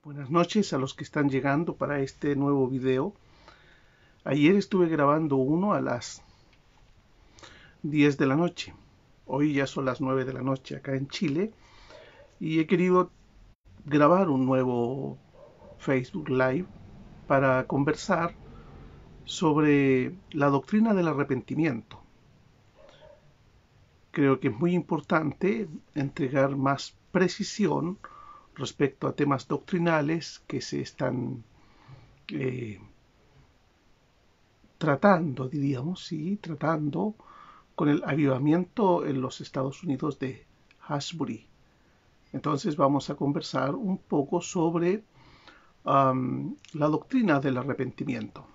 Buenas noches a los que están llegando para este nuevo video. Ayer estuve grabando uno a las 10 de la noche. Hoy ya son las 9 de la noche acá en Chile. Y he querido grabar un nuevo Facebook Live para conversar sobre la doctrina del arrepentimiento. Creo que es muy importante entregar más precisión respecto a temas doctrinales que se están tratando con el avivamiento en los Estados Unidos de Asbury. Entonces vamos a conversar un poco sobre la doctrina del arrepentimiento.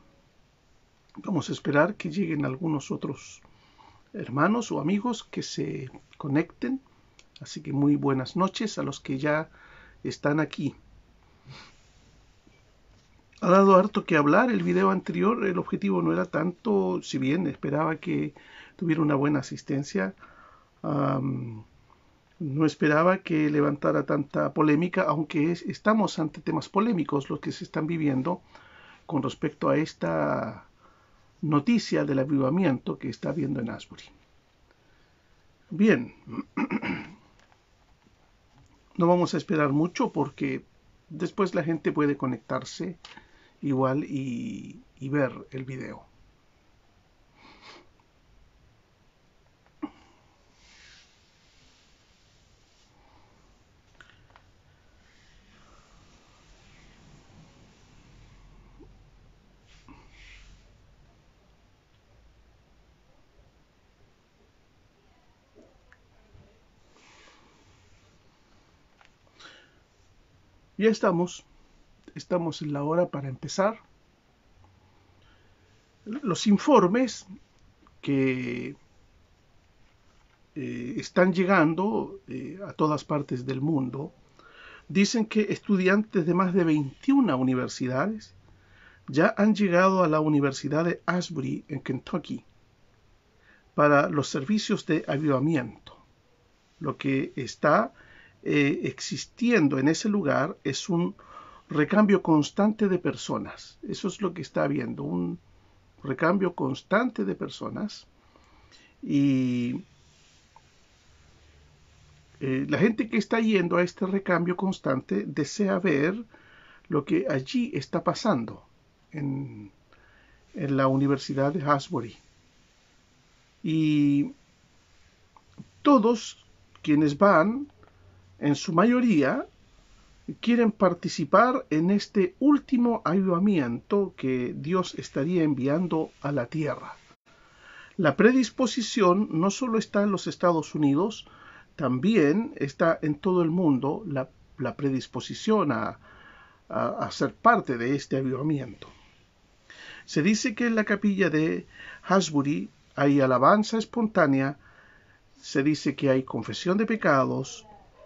Vamos a esperar que lleguen algunos otros hermanos o amigos que se conecten. Así que muy buenas noches a los que ya están aquí. Ha dado harto que hablar el video anterior. El objetivo no era tanto, si bien esperaba que tuviera una buena asistencia, no esperaba que levantara tanta polémica, aunque estamos ante temas polémicos los que se están viviendo con respecto a esta noticia del avivamiento que está habiendo en Asbury. Bien, no vamos a esperar mucho porque después la gente puede conectarse igual y ver el video. Ya estamos en la hora para empezar. Los informes que están llegando a todas partes del mundo dicen que estudiantes de más de 21 universidades ya han llegado a la Universidad de Asbury en Kentucky para los servicios de avivamiento. Lo que está existiendo en ese lugar es un recambio constante de personas. Eso es lo que está habiendo, un recambio constante de personas. Y la gente que está yendo a este recambio constante desea ver lo que allí está pasando en la Universidad de Asbury. Y todos quienes van, en su mayoría, quieren participar en este último avivamiento que Dios estaría enviando a la tierra. La predisposición no solo está en los Estados Unidos, también está en todo el mundo la predisposición a ser parte de este avivamiento. Se dice que en la capilla de Asbury hay alabanza espontánea, se dice que hay confesión de pecados,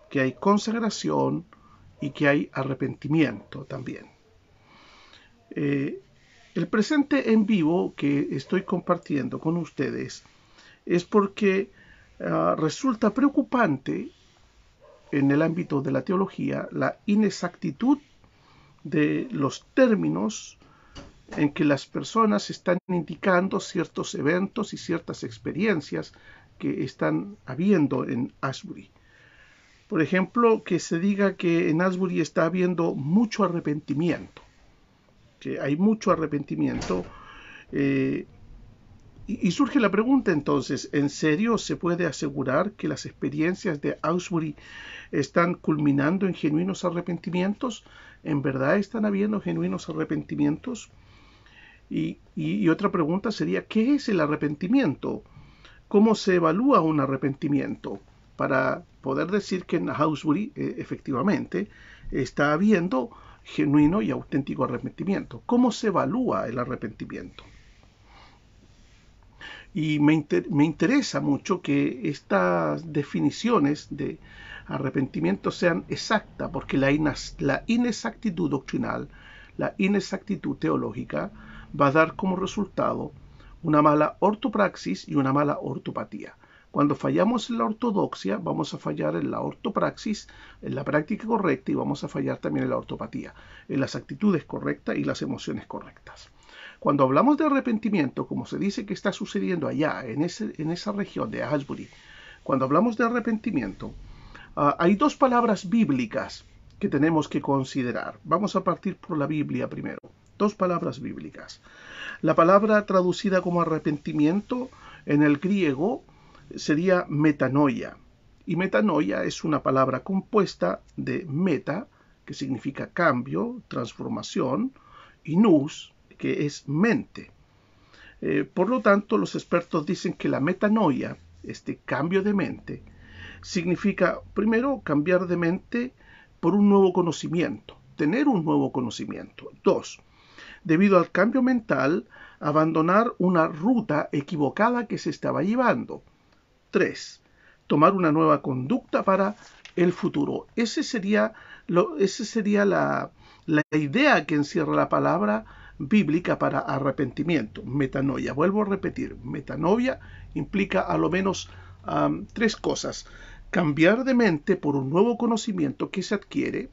que hay consagración y que hay arrepentimiento también. El presente en vivo que estoy compartiendo con ustedes es porque resulta preocupante en el ámbito de la teología la inexactitud de los términos en que las personas están indicando ciertos eventos y ciertas experiencias que están habiendo en Asbury. Por ejemplo, que se diga que en Asbury está habiendo mucho arrepentimiento, que hay mucho arrepentimiento, y surge la pregunta entonces, ¿en serio se puede asegurar que las experiencias de Asbury están culminando en genuinos arrepentimientos? ¿En verdad están habiendo genuinos arrepentimientos? Y otra pregunta sería, ¿qué es el arrepentimiento? ¿Cómo se evalúa un arrepentimiento? Para poder decir que en Asbury efectivamente está habiendo genuino y auténtico arrepentimiento. ¿Cómo se evalúa el arrepentimiento? Y me interesa mucho que estas definiciones de arrepentimiento sean exactas, porque la inexactitud doctrinal, la inexactitud teológica, va a dar como resultado una mala ortopraxis y una mala ortopatía. Cuando fallamos en la ortodoxia, vamos a fallar en la ortopraxis, en la práctica correcta, y vamos a fallar también en la ortopatía, en las actitudes correctas y las emociones correctas. Cuando hablamos de arrepentimiento, como se dice que está sucediendo allá, en esa región de Asbury, cuando hablamos de arrepentimiento, hay dos palabras bíblicas que tenemos que considerar. Vamos a partir por la Biblia primero. Dos palabras bíblicas. La palabra traducida como arrepentimiento en el griego sería metanoia. Y metanoia es una palabra compuesta de meta, que significa cambio, transformación, y nous, que es mente. Por lo tanto, los expertos dicen que la metanoia, este cambio de mente, significa, primero, cambiar de mente por un nuevo conocimiento, tener un nuevo conocimiento. Dos, debido al cambio mental, abandonar una ruta equivocada que se estaba llevando. Tres, tomar una nueva conducta para el futuro. Esa sería la idea que encierra la palabra bíblica para arrepentimiento, metanoia. Vuelvo a repetir, metanoia implica a lo menos tres cosas. Cambiar de mente por un nuevo conocimiento que se adquiere.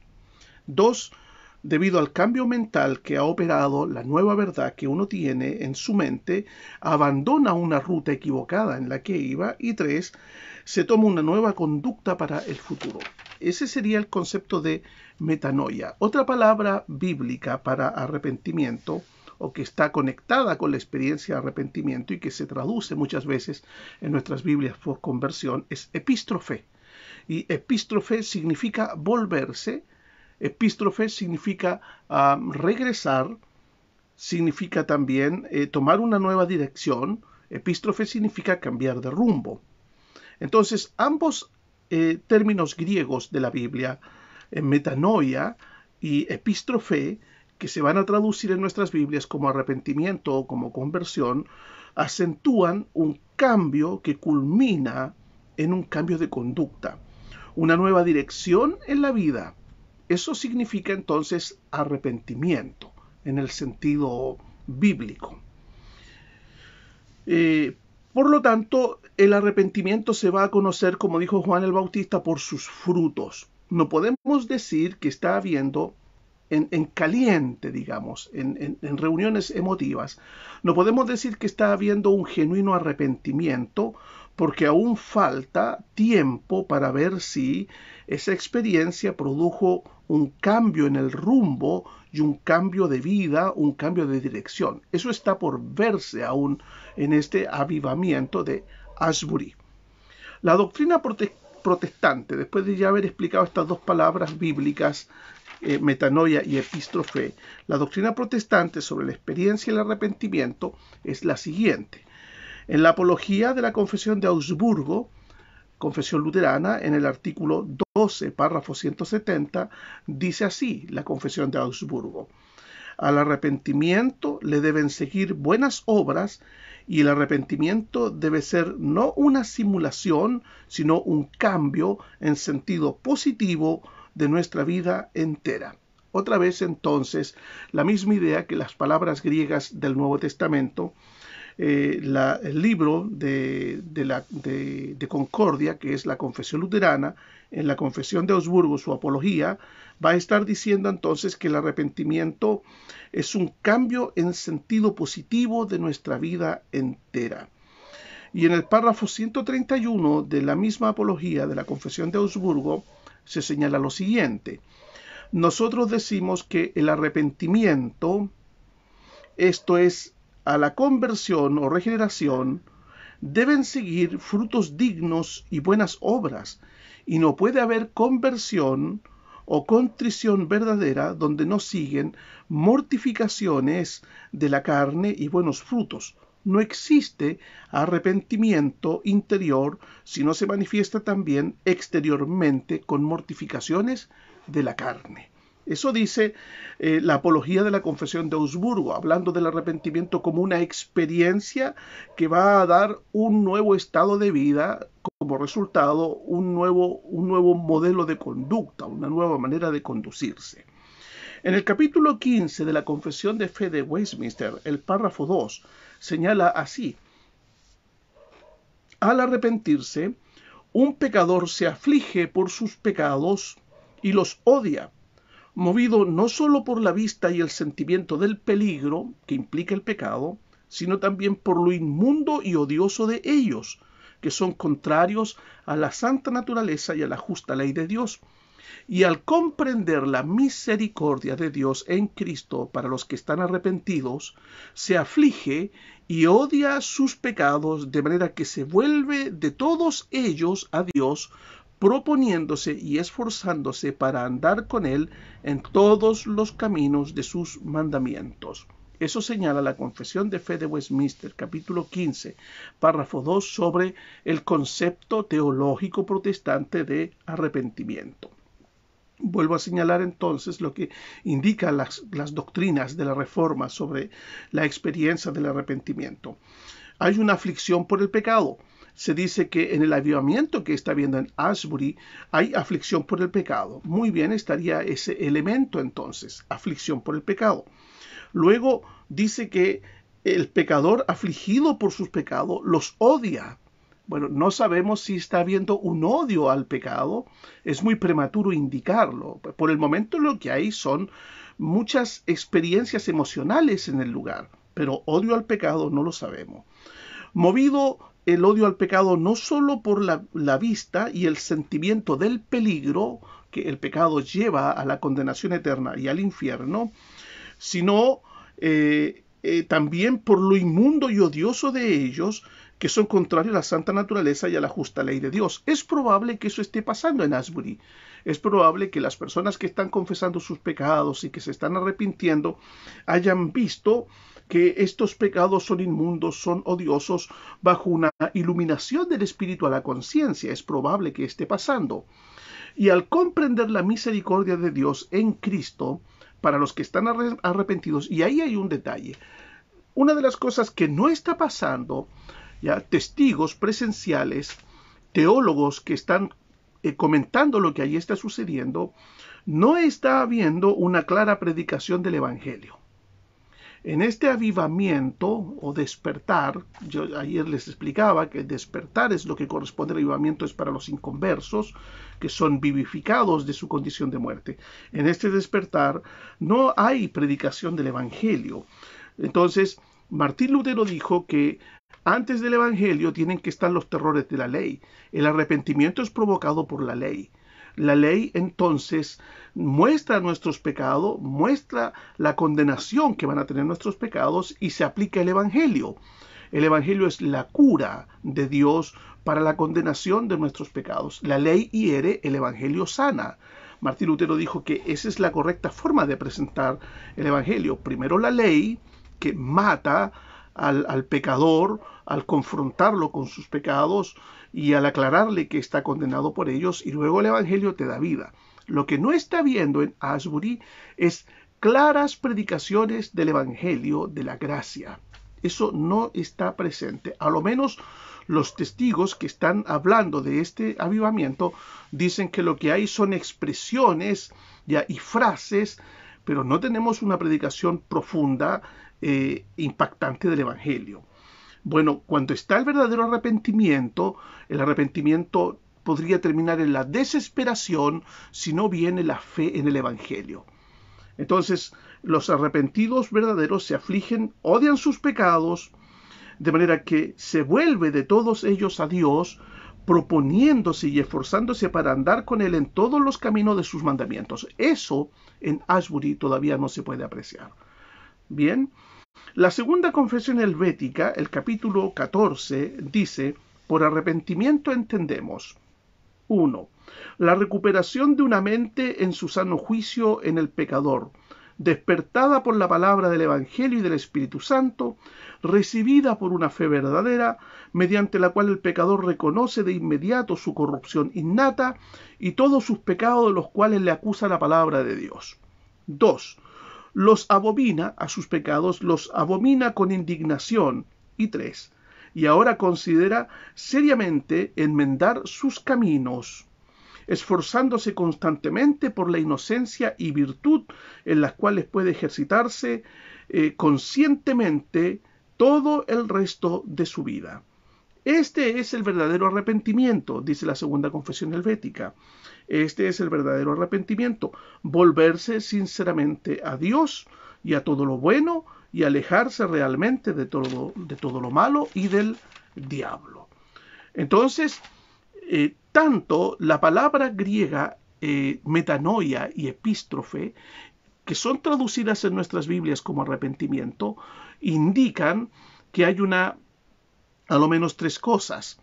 Dos, debido al cambio mental que ha operado, la nueva verdad que uno tiene en su mente, abandona una ruta equivocada en la que iba. Y tres, se toma una nueva conducta para el futuro. Ese sería el concepto de metanoia. Otra palabra bíblica para arrepentimiento, o que está conectada con la experiencia de arrepentimiento y que se traduce muchas veces en nuestras Biblias por conversión, es epístrofe. Y epístrofe significa volverse, epístrofe significa regresar, significa también tomar una nueva dirección, epístrofe significa cambiar de rumbo. Entonces, ambos términos griegos de la Biblia, metanoia y epístrofe, que se van a traducir en nuestras Biblias como arrepentimiento o como conversión, acentúan un cambio que culmina en un cambio de conducta, una nueva dirección en la vida. Eso significa entonces arrepentimiento en el sentido bíblico. Por lo tanto, el arrepentimiento se va a conocer, como dijo Juan el Bautista, por sus frutos. No podemos decir que está habiendo en caliente, digamos, en reuniones emotivas, no podemos decir que está habiendo un genuino arrepentimiento porque aún falta tiempo para ver si esa experiencia produjo un cambio en el rumbo y un cambio de vida, un cambio de dirección. Eso está por verse aún en este avivamiento de Asbury. La doctrina protestante, después de ya haber explicado estas dos palabras bíblicas, metanoia y epístrofe, la doctrina protestante sobre la experiencia y el arrepentimiento es la siguiente. En la apología de la Confesión de Augsburgo, Confesión Luterana, en el artículo 12, párrafo 170, dice así la Confesión de Augsburgo: al arrepentimiento le deben seguir buenas obras, y el arrepentimiento debe ser no una simulación, sino un cambio en sentido positivo de nuestra vida entera. Otra vez entonces, la misma idea que las palabras griegas del Nuevo Testamento. El libro de Concordia, que es la Confesión Luterana, en la Confesión de Augsburgo, su apología, va a estar diciendo entonces que el arrepentimiento es un cambio en sentido positivo de nuestra vida entera. Y en el párrafo 131 de la misma apología de la Confesión de Augsburgo se señala lo siguiente: nosotros decimos que el arrepentimiento, esto es, a la conversión o regeneración, deben seguir frutos dignos y buenas obras, y no puede haber conversión o contrición verdadera donde no siguen mortificaciones de la carne y buenos frutos. No existe arrepentimiento interior si no se manifiesta también exteriormente con mortificaciones de la carne. Eso dice la apología de la Confesión de Augsburgo, hablando del arrepentimiento como una experiencia que va a dar un nuevo estado de vida, como resultado un nuevo modelo de conducta, una nueva manera de conducirse. En el capítulo 15 de la Confesión de Fe de Westminster, el párrafo 2 señala así: Al arrepentirse, un pecador se aflige por sus pecados y los odia, movido no solo por la vista y el sentimiento del peligro que implica el pecado, sino también por lo inmundo y odioso de ellos, que son contrarios a la santa naturaleza y a la justa ley de Dios. Y al comprender la misericordia de Dios en Cristo para los que están arrepentidos, se aflige y odia sus pecados, de manera que se vuelve de todos ellos a Dios, proponiéndose y esforzándose para andar con Él en todos los caminos de sus mandamientos. Eso señala la Confesión de Fe de Westminster, capítulo 15, párrafo 2, sobre el concepto teológico protestante de arrepentimiento. Vuelvo a señalar entonces lo que indican las doctrinas de la Reforma sobre la experiencia del arrepentimiento. Hay una aflicción por el pecado. Se dice que en el avivamiento que está viendo en Asbury hay aflicción por el pecado. Muy bien, estaría ese elemento entonces, aflicción por el pecado. Luego dice que el pecador afligido por sus pecados los odia. Bueno, no sabemos si está habiendo un odio al pecado, es muy prematuro indicarlo. Por el momento lo que hay son muchas experiencias emocionales en el lugar, pero odio al pecado no lo sabemos. Movido el odio al pecado no solo por la vista y el sentimiento del peligro que el pecado lleva a la condenación eterna y al infierno, sino también por lo inmundo y odioso de ellos, que son contrarios a la santa naturaleza y a la justa ley de Dios. Es probable que eso esté pasando en Asbury. Es probable que las personas que están confesando sus pecados y que se están arrepintiendo hayan visto que estos pecados son inmundos, son odiosos, bajo una iluminación del Espíritu a la conciencia. Es probable que esté pasando. Y al comprender la misericordia de Dios en Cristo, para los que están arrepentidos, y ahí hay un detalle. Una de las cosas que no está pasando, ya testigos presenciales, teólogos que están comentando lo que allí está sucediendo, no está habiendo una clara predicación del Evangelio. En este avivamiento o despertar, yo ayer les explicaba que despertar es lo que corresponde al avivamiento, es para los inconversos, que son vivificados de su condición de muerte. En este despertar no hay predicación del Evangelio. Entonces, Martín Lutero dijo que antes del Evangelio tienen que estar los terrores de la ley. El arrepentimiento es provocado por la ley. La ley entonces muestra nuestros pecados, muestra la condenación que van a tener nuestros pecados y se aplica el Evangelio. El Evangelio es la cura de Dios para la condenación de nuestros pecados. La ley hiere, el Evangelio sana. Martín Lutero dijo que esa es la correcta forma de presentar el Evangelio. Primero la ley, que mata al pecador, al confrontarlo con sus pecados y al aclararle que está condenado por ellos, y luego el Evangelio te da vida. Lo que no está viendo en Asbury es claras predicaciones del Evangelio de la gracia. Eso no está presente. A lo menos los testigos que están hablando de este avivamiento dicen que lo que hay son expresiones ya y frases, pero no tenemos una predicación profunda, impactante del Evangelio. Bueno, cuando está el verdadero arrepentimiento, el arrepentimiento podría terminar en la desesperación si no viene la fe en el Evangelio. Entonces, los arrepentidos verdaderos se afligen, odian sus pecados, de manera que se vuelve de todos ellos a Dios, proponiéndose y esforzándose para andar con Él en todos los caminos de sus mandamientos. Eso en Asbury todavía no se puede apreciar. Bien, la segunda confesión helvética, el capítulo 14, dice: por arrepentimiento entendemos 1. La recuperación de una mente en su sano juicio en el pecador, despertada por la palabra del Evangelio y del Espíritu Santo, recibida por una fe verdadera, mediante la cual el pecador reconoce de inmediato su corrupción innata y todos sus pecados de los cuales le acusa la palabra de Dios. 2. Los abomina a sus pecados, los abomina con indignación. Y 3. Y ahora considera seriamente enmendar sus caminos, esforzándose constantemente por la inocencia y virtud en las cuales puede ejercitarse conscientemente todo el resto de su vida. Este es el verdadero arrepentimiento, dice la segunda confesión helvética. Este es el verdadero arrepentimiento, volverse sinceramente a Dios y a todo lo bueno y alejarse realmente de todo lo malo y del diablo. Entonces, tanto la palabra griega metanoia y epístrofe, que son traducidas en nuestras Biblias como arrepentimiento, indican que hay a lo menos tres cosas.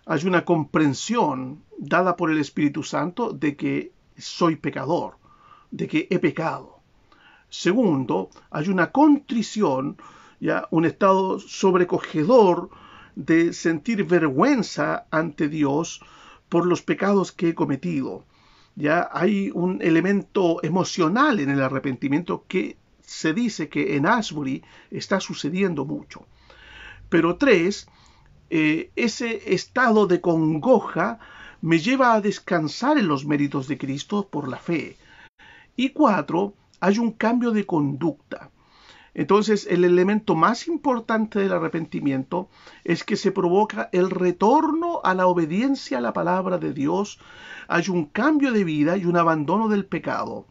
Hay una comprensión dada por el Espíritu Santo de que soy pecador, de que he pecado. Segundo, hay una contrición, ya un estado sobrecogedor de sentir vergüenza ante Dios por los pecados que he cometido. Ya hay un elemento emocional en el arrepentimiento que se dice que en Asbury está sucediendo mucho. Pero tres, ese estado de congoja me lleva a descansar en los méritos de Cristo por la fe. Y cuatro, hay un cambio de conducta. Entonces, el elemento más importante del arrepentimiento es que se provoca el retorno a la obediencia a la palabra de Dios. Hay un cambio de vida y un abandono del pecado.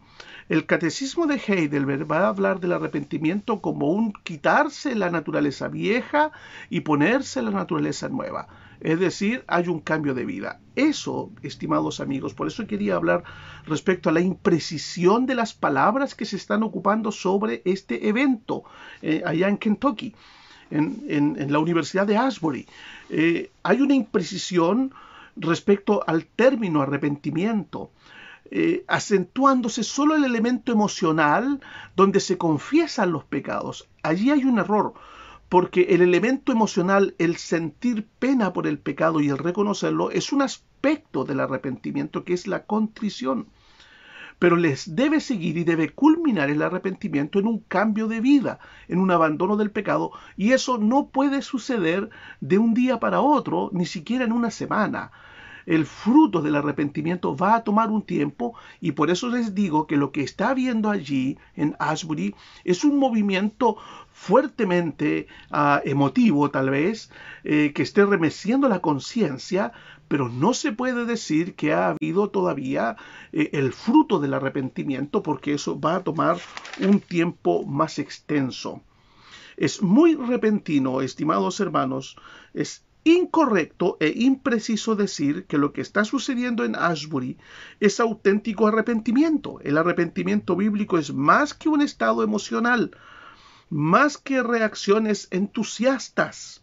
El catecismo de Heidelberg va a hablar del arrepentimiento como un quitarse la naturaleza vieja y ponerse la naturaleza nueva. Es decir, hay un cambio de vida. Eso, estimados amigos, por eso quería hablar respecto a la imprecisión de las palabras que se están ocupando sobre este evento allá en Kentucky, en la Universidad de Asbury. Hay una imprecisión respecto al término arrepentimiento. Acentuándose solo el elemento emocional donde se confiesan los pecados. Allí hay un error, porque el elemento emocional, el sentir pena por el pecado y el reconocerlo, es un aspecto del arrepentimiento que es la contrición. Pero les debe seguir y debe culminar el arrepentimiento en un cambio de vida, en un abandono del pecado, y eso no puede suceder de un día para otro, ni siquiera en una semana. El fruto del arrepentimiento va a tomar un tiempo y por eso les digo que lo que está habiendo allí en Asbury es un movimiento fuertemente emotivo tal vez, que esté remeciendo la conciencia, pero no se puede decir que ha habido todavía el fruto del arrepentimiento porque eso va a tomar un tiempo más extenso. Es muy repentino, estimados hermanos, es incorrecto e impreciso decir que lo que está sucediendo en Asbury es auténtico arrepentimiento. El arrepentimiento bíblico es más que un estado emocional, más que reacciones entusiastas.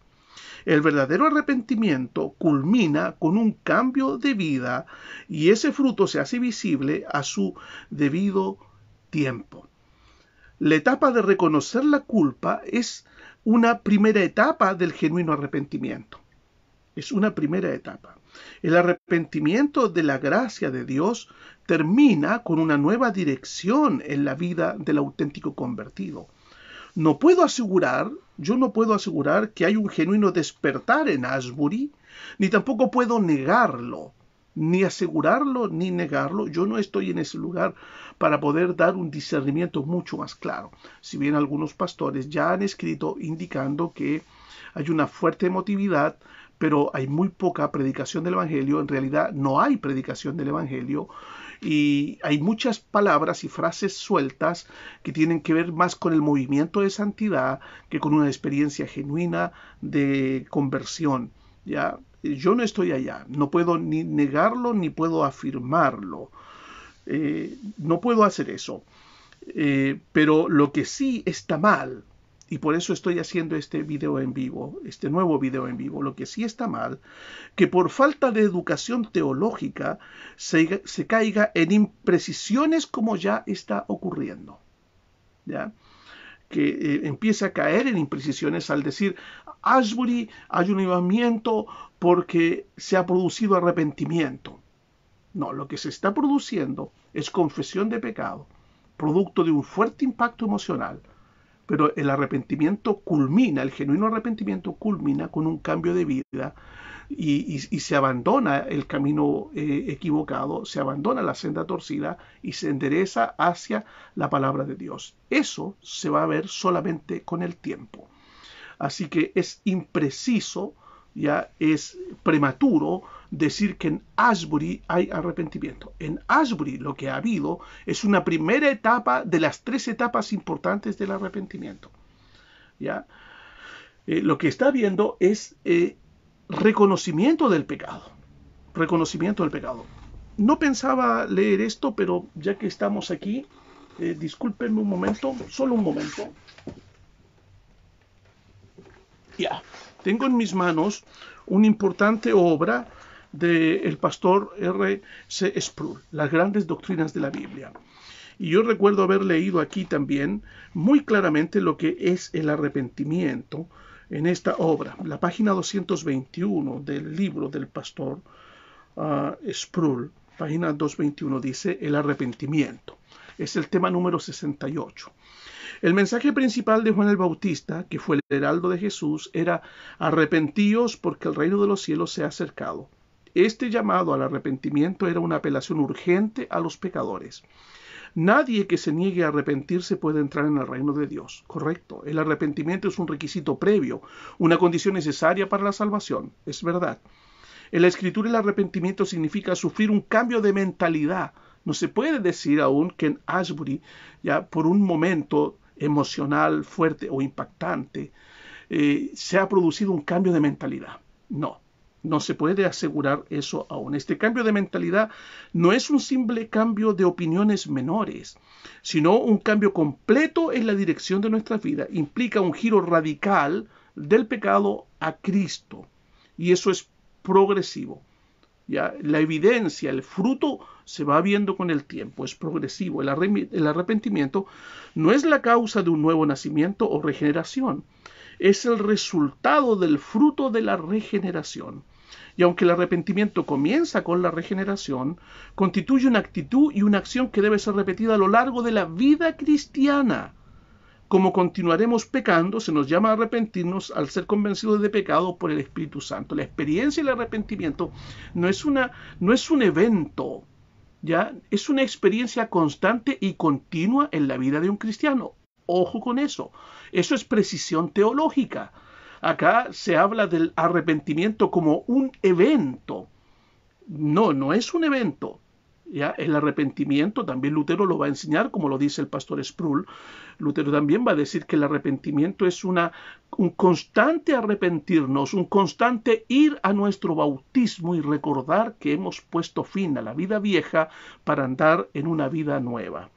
El verdadero arrepentimiento culmina con un cambio de vida y ese fruto se hace visible a su debido tiempo. La etapa de reconocer la culpa es una primera etapa del genuino arrepentimiento. Es una primera etapa. El arrepentimiento de la gracia de Dios termina con una nueva dirección en la vida del auténtico convertido. Yo no puedo asegurar que hay un genuino despertar en Asbury, ni tampoco puedo negarlo, ni asegurarlo, ni negarlo. Yo no estoy en ese lugar para poder dar un discernimiento mucho más claro. Si bien algunos pastores ya han escrito indicando que hay una fuerte emotividad, pero hay muy poca predicación del Evangelio. En realidad no hay predicación del Evangelio y hay muchas palabras y frases sueltas que tienen que ver más con el movimiento de santidad que con una experiencia genuina de conversión. ¿Ya? Yo no estoy allá, no puedo ni negarlo ni puedo afirmarlo. No puedo hacer eso. Pero lo que sí está mal, y por eso estoy haciendo este video en vivo, este nuevo video en vivo, lo que sí está mal, que por falta de educación teológica se caiga en imprecisiones como ya está ocurriendo. ¿Ya? Que empieza a caer en imprecisiones al decir, Asbury hay un avivamiento porque se ha producido arrepentimiento. No, lo que se está produciendo es confesión de pecado, producto de un fuerte impacto emocional. Pero el arrepentimiento culmina, el genuino arrepentimiento culmina con un cambio de vida y se abandona el camino equivocado, se abandona la senda torcida y se endereza hacia la palabra de Dios. Eso se va a ver solamente con el tiempo. Así que es impreciso ya es prematuro decir que en Asbury hay arrepentimiento. En Asbury lo que ha habido es una primera etapa de las 3 etapas importantes del arrepentimiento. ¿Ya? Lo que está habiendo es reconocimiento del pecado. Reconocimiento del pecado. No pensaba leer esto, pero ya que estamos aquí, discúlpenme un momento, solo un momento. Ya, tengo en mis manos una importante obra del pastor R.C. Sproul, Las grandes doctrinas de la Biblia. Y yo recuerdo haber leído aquí también muy claramente lo que es el arrepentimiento en esta obra. La página 221 del libro del pastor Sproul, página 221, dice el arrepentimiento. Es el tema número 68. El mensaje principal de Juan el Bautista, que fue el heraldo de Jesús, era: arrepentíos porque el reino de los cielos se ha acercado. Este llamado al arrepentimiento era una apelación urgente a los pecadores. Nadie que se niegue a arrepentirse puede entrar en el reino de Dios. Correcto. El arrepentimiento es un requisito previo, una condición necesaria para la salvación. Es verdad. En la Escritura el arrepentimiento significa sufrir un cambio de mentalidad. No se puede decir aún que en Asbury, ya por un momento emocional fuerte o impactante, se ha producido un cambio de mentalidad. No se puede asegurar eso aún. Este cambio de mentalidad no es un simple cambio de opiniones menores, sino un cambio completo en la dirección de nuestra vida. Implica un giro radical del pecado a Cristo. Y eso es progresivo. ¿Ya? La evidencia, el fruto se va viendo con el tiempo, es progresivo. El arrepentimiento no es la causa de un nuevo nacimiento o regeneración, es el resultado del fruto de la regeneración. Y aunque el arrepentimiento comienza con la regeneración, constituye una actitud y una acción que debe ser repetida a lo largo de la vida cristiana. Como continuaremos pecando, se nos llama a arrepentirnos al ser convencidos de pecado por el Espíritu Santo. La experiencia del arrepentimiento no es un evento, ¿ya? Es una experiencia constante y continua en la vida de un cristiano. Ojo con eso. Eso es precisión teológica. Acá se habla del arrepentimiento como un evento. No es un evento. ¿Ya? El arrepentimiento, también Lutero lo va a enseñar, como lo dice el pastor Sproul. Lutero también va a decir que el arrepentimiento es un constante arrepentirnos, un constante ir a nuestro bautismo y recordar que hemos puesto fin a la vida vieja para andar en una vida nueva.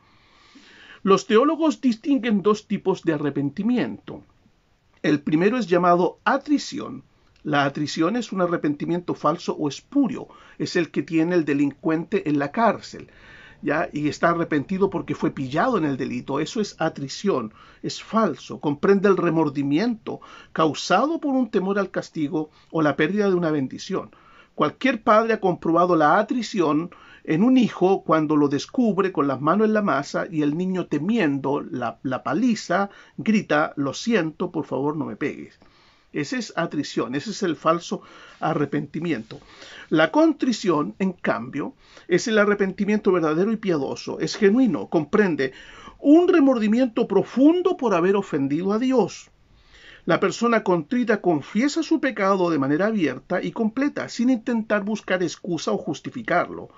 Los teólogos distinguen 2 tipos de arrepentimiento. El primero es llamado atrición. La atrición es un arrepentimiento falso o espurio. Es el que tiene el delincuente en la cárcel, ¿ya? Y está arrepentido porque fue pillado en el delito. Eso es atrición, es falso. Comprende el remordimiento causado por un temor al castigo o la pérdida de una bendición. Cualquier padre ha comprobado la atrición en un hijo cuando lo descubre con las manos en la masa y el niño, temiendo la paliza, grita: lo siento, por favor no me pegues. Esa es atrición, ese es el falso arrepentimiento. La contrición, en cambio, es el arrepentimiento verdadero y piadoso, es genuino, comprende un remordimiento profundo por haber ofendido a Dios. La persona contrita confiesa su pecado de manera abierta y completa, sin intentar buscar excusa o justificarlo.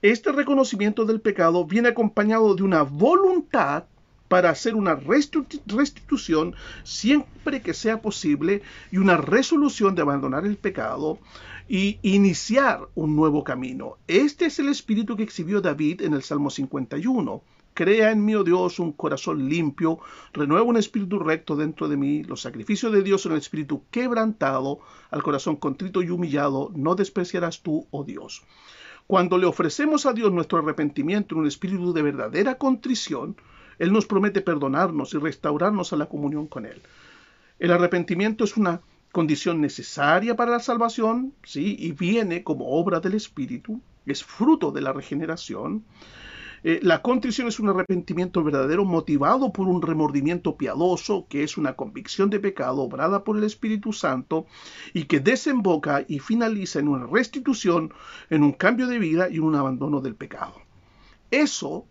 Este reconocimiento del pecado viene acompañado de una voluntad para hacer una restitución siempre que sea posible y una resolución de abandonar el pecado y iniciar un nuevo camino. Este es el espíritu que exhibió David en el Salmo 51. Crea en mí, oh Dios, un corazón limpio, renueva un espíritu recto dentro de mí. Los sacrificios de Dios son el espíritu quebrantado, al corazón contrito y humillado, no despreciarás tú, oh Dios. Cuando le ofrecemos a Dios nuestro arrepentimiento en un espíritu de verdadera contrición, Él nos promete perdonarnos y restaurarnos a la comunión con Él. El arrepentimiento es una condición necesaria para la salvación, ¿sí? Y viene como obra del Espíritu, es fruto de la regeneración. La contrición es un arrepentimiento verdadero motivado por un remordimiento piadoso, que es una convicción de pecado obrada por el Espíritu Santo y que desemboca y finaliza en una restitución, en un cambio de vida y en un abandono del pecado. Eso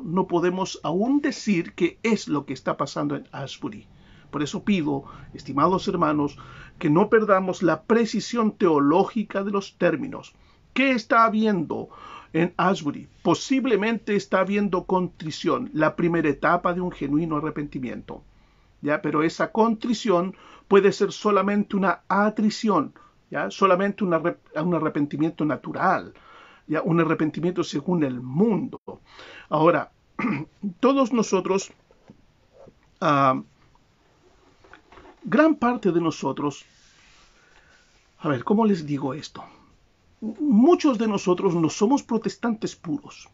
no podemos aún decir que es lo que está pasando en Asbury. Por eso pido, estimados hermanos, que no perdamos la precisión teológica de los términos. ¿Qué está habiendo en Asbury? Posiblemente está habiendo contrición, la primera etapa de un genuino arrepentimiento. ¿Ya? Pero esa contrición puede ser solamente una atrición, ¿ya? Solamente un arrepentimiento natural, ¿ya? Un arrepentimiento según el mundo. Ahora, todos nosotros, gran parte de nosotros, a ver, ¿cómo les digo esto? Muchos de nosotros no somos protestantes puros.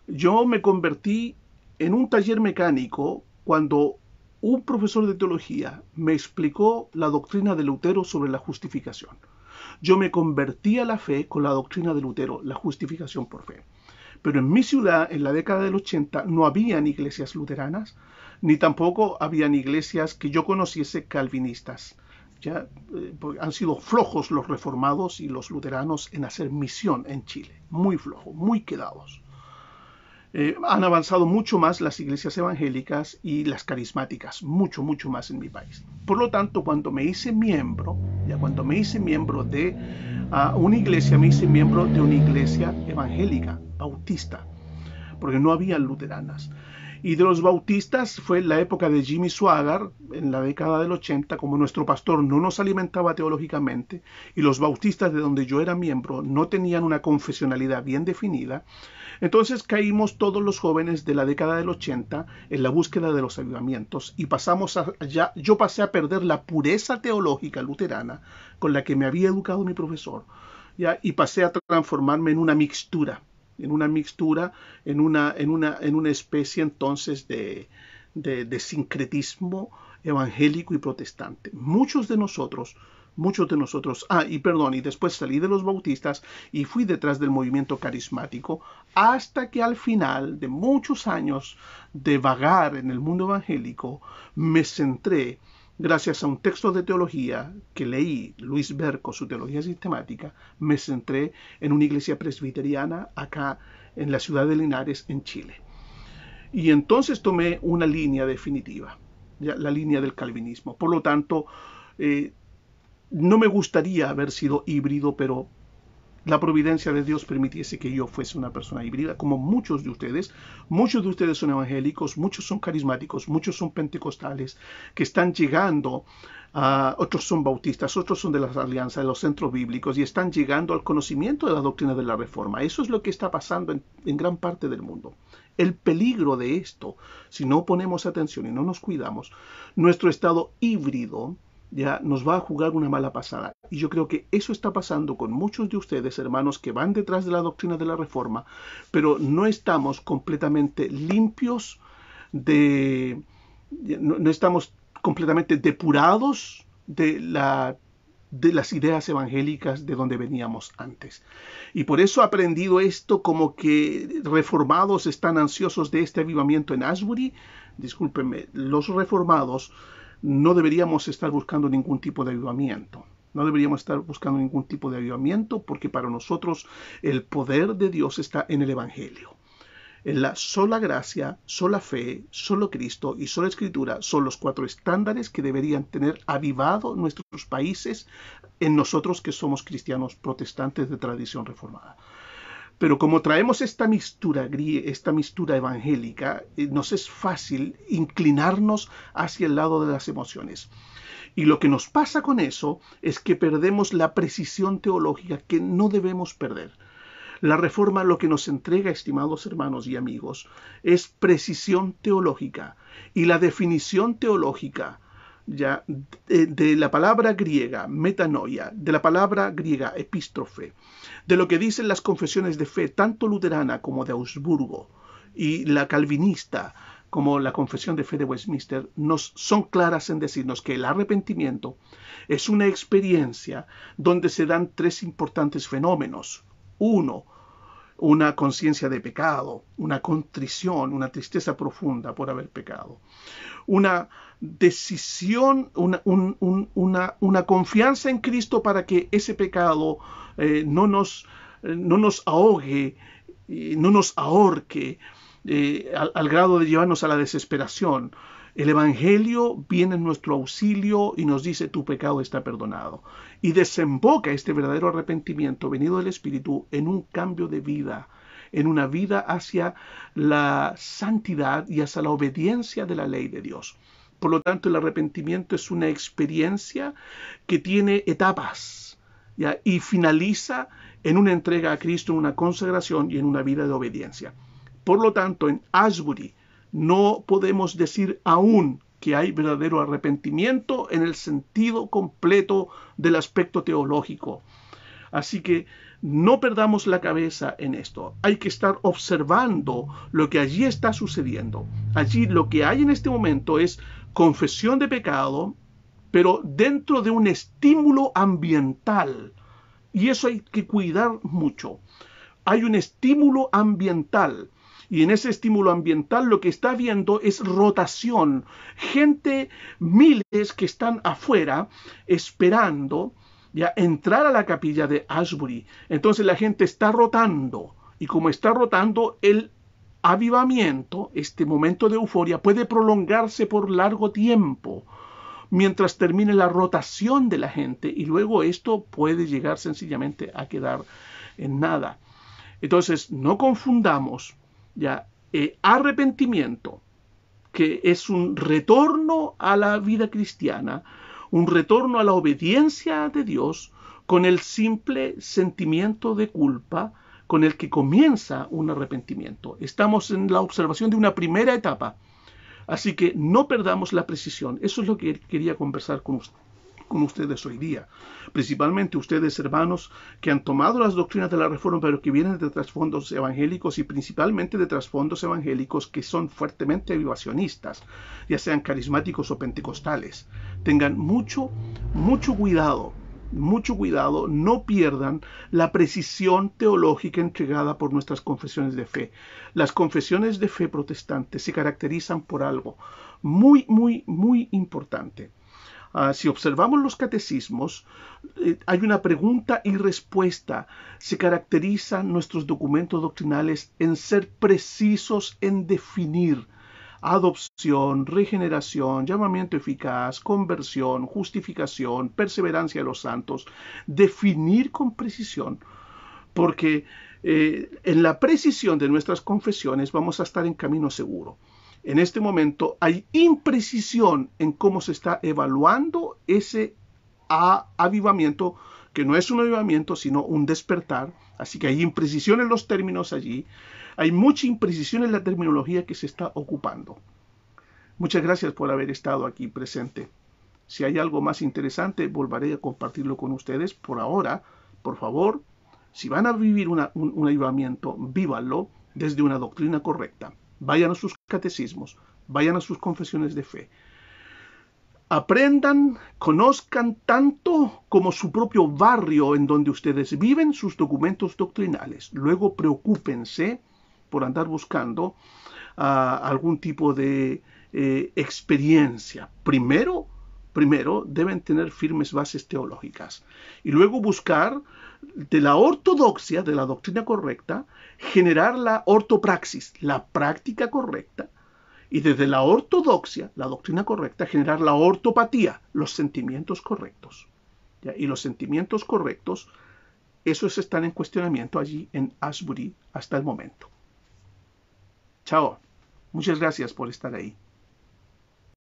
Yo me convertí en un taller mecánico cuando un profesor de teología me explicó la doctrina de Lutero sobre la justificación. Yo me convertí a la fe con la doctrina de Lutero, la justificación por fe. Pero en mi ciudad, en la década del 80, no habían iglesias luteranas, ni tampoco habían iglesias que yo conociese calvinistas. Ya, han sido flojos los reformados y los luteranos en hacer misión en Chile. Muy flojos, muy quedados. Han avanzado mucho más las iglesias evangélicas y las carismáticas, mucho, mucho más en mi país. Por lo tanto, cuando me hice miembro de una iglesia, me hice miembro de una iglesia evangélica, bautista, porque no había luteranas. Y de los bautistas fue la época de Jimmy Swaggart, en la década del 80, como nuestro pastor no nos alimentaba teológicamente, y los bautistas de donde yo era miembro no tenían una confesionalidad bien definida, entonces caímos todos los jóvenes de la década del 80 en la búsqueda de los avivamientos y yo pasé a perder la pureza teológica luterana con la que me había educado mi profesor, ¿ya? Y pasé a transformarme en una mixtura, en una especie entonces de sincretismo evangélico y protestante. Muchos de nosotros, y después salí de los bautistas y fui detrás del movimiento carismático hasta que al final de muchos años de vagar en el mundo evangélico me centré, gracias a un texto de teología que leí, Luis Berco, su teología sistemática, me centré en una iglesia presbiteriana acá en la ciudad de Linares, en Chile. Y entonces tomé una línea definitiva, ¿ya? La línea del calvinismo. Por lo tanto, no me gustaría haber sido híbrido, pero la providencia de Dios permitiese que yo fuese una persona híbrida, como muchos de ustedes. Muchos de ustedes son evangélicos, muchos son carismáticos, muchos son pentecostales, que están llegando, otros son bautistas, otros son de las alianzas, de los centros bíblicos, y están llegando al conocimiento de la doctrina de la Reforma. Eso es lo que está pasando en gran parte del mundo. El peligro de esto, si no ponemos atención y no nos cuidamos, nuestro estado híbrido ya nos va a jugar una mala pasada. Y yo creo que eso está pasando con muchos de ustedes, hermanos, que van detrás de la doctrina de la Reforma, pero no estamos completamente limpios no estamos completamente depurados de las ideas evangélicas de donde veníamos antes. Y por eso he aprendido esto, como que reformados están ansiosos de este avivamiento en Asbury. Discúlpenme, los reformados no deberíamos estar buscando ningún tipo de avivamiento. No deberíamos estar buscando ningún tipo de avivamiento porque para nosotros el poder de Dios está en el Evangelio. En la sola gracia, sola fe, solo Cristo y sola Escritura son los 4 estándares que deberían tener avivado nuestros países en nosotros que somos cristianos protestantes de tradición reformada. Pero como traemos esta mistura evangélica, nos es fácil inclinarnos hacia el lado de las emociones. Y lo que nos pasa con eso es que perdemos la precisión teológica que no debemos perder. La Reforma lo que nos entrega, estimados hermanos y amigos, es precisión teológica. Y la definición teológica ya de la palabra griega metanoia, de la palabra griega epístrofe, de lo que dicen las confesiones de fe, tanto luterana como de Augsburgo, y la calvinista, como la confesión de fe de Westminster, son claras en decirnos que el arrepentimiento es una experiencia donde se dan 3 importantes fenómenos. 1, una conciencia de pecado, una contrición, una tristeza profunda por haber pecado. Una decisión, una confianza en Cristo para que ese pecado no nos ahogue, no nos ahorque al grado de llevarnos a la desesperación. El Evangelio viene en nuestro auxilio y nos dice tu pecado está perdonado. Y desemboca este verdadero arrepentimiento venido del Espíritu en un cambio de vida, en una vida hacia la santidad y hacia la obediencia de la ley de Dios. Por lo tanto, el arrepentimiento es una experiencia que tiene etapas, ¿ya? Y finaliza en una entrega a Cristo, en una consagración y en una vida de obediencia. Por lo tanto, en Ashbury no podemos decir aún que hay verdadero arrepentimiento en el sentido completo del aspecto teológico. Así que no perdamos la cabeza en esto. Hay que estar observando lo que allí está sucediendo. Allí lo que hay en este momento es confesión de pecado, pero dentro de un estímulo ambiental. Y eso hay que cuidar mucho. Hay un estímulo ambiental. Y en ese estímulo ambiental lo que está habiendo es rotación. Gente, miles que están afuera esperando ya entrar a la capilla de Ashbury. Entonces la gente está rotando. Y como está rotando, el avivamiento, este momento de euforia, puede prolongarse por largo tiempo mientras termine la rotación de la gente, y luego esto puede llegar sencillamente a quedar en nada. Entonces, no confundamos ya arrepentimiento, que es un retorno a la vida cristiana, un retorno a la obediencia de Dios, con el simple sentimiento de culpa con el que comienza un arrepentimiento. Estamos en la observación de una primera etapa. Así que no perdamos la precisión. Eso es lo que quería conversar con ustedes hoy día. Principalmente ustedes, hermanos, que han tomado las doctrinas de la Reforma, pero que vienen de trasfondos evangélicos y principalmente de trasfondos evangélicos que son fuertemente avivacionistas, ya sean carismáticos o pentecostales. Tengan mucho cuidado. Mucho cuidado, no pierdan la precisión teológica entregada por nuestras confesiones de fe. Las confesiones de fe protestantes se caracterizan por algo muy importante. Si observamos los catecismos, hay una pregunta y respuesta. Se caracterizan nuestros documentos doctrinales en ser precisos en definir adopción, regeneración, llamamiento eficaz, conversión, justificación, perseverancia de los santos. Definir con precisión, porque en la precisión de nuestras confesiones vamos a estar en camino seguro. En este momento hay imprecisión en cómo se está evaluando ese avivamiento, que no es un avivamiento, sino un despertar. Así que hay imprecisión en los términos allí. Hay mucha imprecisión en la terminología que se está ocupando. Muchas gracias por haber estado aquí presente. Si hay algo más interesante, volveré a compartirlo con ustedes. Por ahora, por favor, si van a vivir un avivamiento, vívanlo desde una doctrina correcta. Vayan a sus catecismos, vayan a sus confesiones de fe. Aprendan, conozcan tanto como su propio barrio en donde ustedes viven sus documentos doctrinales. Luego preocúpense por andar buscando algún tipo de experiencia. Primero deben tener firmes bases teológicas y luego buscar de la ortodoxia, de la doctrina correcta, generar la ortopraxis, la práctica correcta, y desde la ortodoxia, la doctrina correcta, generar la ortopatía, los sentimientos correctos. ¿Ya? Y los sentimientos correctos, esos están en cuestionamiento allí en Ashbury hasta el momento. Chao. Muchas gracias por estar ahí.